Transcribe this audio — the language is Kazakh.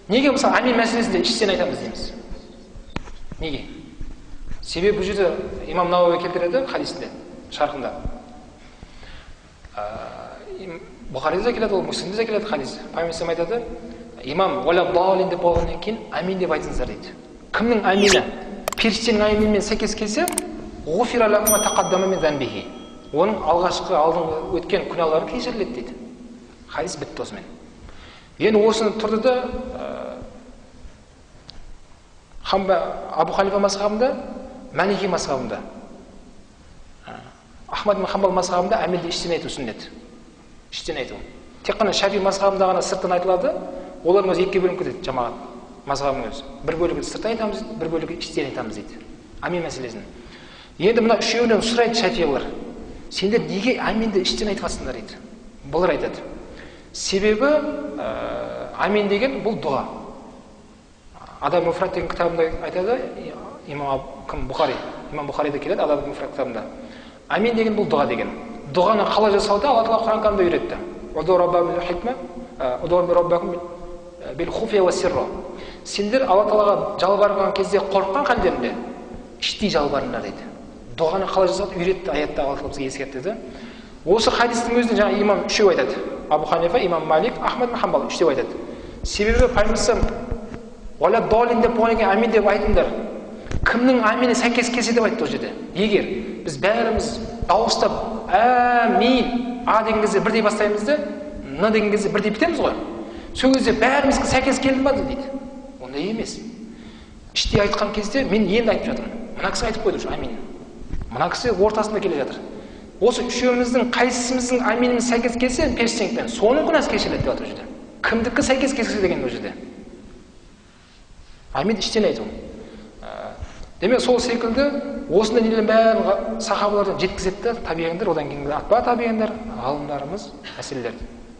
Неге мысалы амин мәселесінде іштен айтамыз дейміз? Неге? Себебі бұл жерде имам Науави келтіреді хадисінде, шархында. Бұхарида келеді, ол Муслимде келеді хадис. Пайғамбар айтады, имам уәла далин деп болғаннан кейін амин деп айтыңыздар дейді. Кімнің амині періштенің аминмен сәйкес келсе, ғуфира лаху ма тақаддама мин занбихи. Оның алғашқы алдыңғы өткен күнәлары кешіріледі дейді. Хадис бітті осымен. Енді осыны тұрды да Абу Ханифа мазхабында, Малики мазхабында, Ахмад бин Хамбал мазхабында аминді іштен айту сүннет. Іштен айту. Тек қана Шафи мазхабында ғана сырттан айтылады. Олардың өзі екіге бөлініп кетеді, жамағат мазхабының өзі. Бір бөлігі сырттан айтамыз дейді, бір бөлігі іштен айтамыз дейді. Амин мәселесін. Енді мына үшеуінен сұрайды шафиғылар. Сендер неге аминді іштен айтып жатсыңдар дейді. Бұлар айтады. Себебі амин деген бұл дұға. Адаб Муфрат деген кітабында айтады, имам Бұхарида келеді, Адаб Муфрат кітабында. Амин деген бұл дұға деген. Дұғаны қалай жасауды Алла Тағала Құран Кәрімде үйретті. Сендер Алла Тағалаға жалбарған кезде қорыққан халдерінде іштей жалбарыңдар дейді. Дұғаны қалай жасауды үйретті, аятта Алла Тағала бізге ескертті. Осы хадистің өзінде жаңа имам үшеу айтады. Абу Ханифа, имам Малик, Ахмад бин Хамбал үштеу айтады. Себебі пайғамбар уәла далин деп болғаннан кейін амин деп айтыңдар. Кімнің амині сәйкес келсе деп айтты ол жерде. Егер біз бәріміз дауыстап амин деген кезде бірдей бастаймыз да, н деген кезде бірдей бітеміз ғой. Сол кезде бәрімізге сәйкес келді ма дейді. Ондай емес. Іште айтқан кезде мен енді айтып жатырмын. Мына кісі айтып қойды амин. Мына кісі ортасында келе жатыр. Осы үшеуміздің қайсымыздың аминіміз сәйкес келсе, періштеңдіктен соның күнәсі кешіріледі деп жатыр ол жерде. Кімдікі сәйкес келсе деген ол жерде. Амин іштен айту. Демек сол секілді осындай нелердің бәрін сахабалардан жеткізеді, табиғандар, одан кейін атба табиғандар, ғалымдарымыз мәселелерді.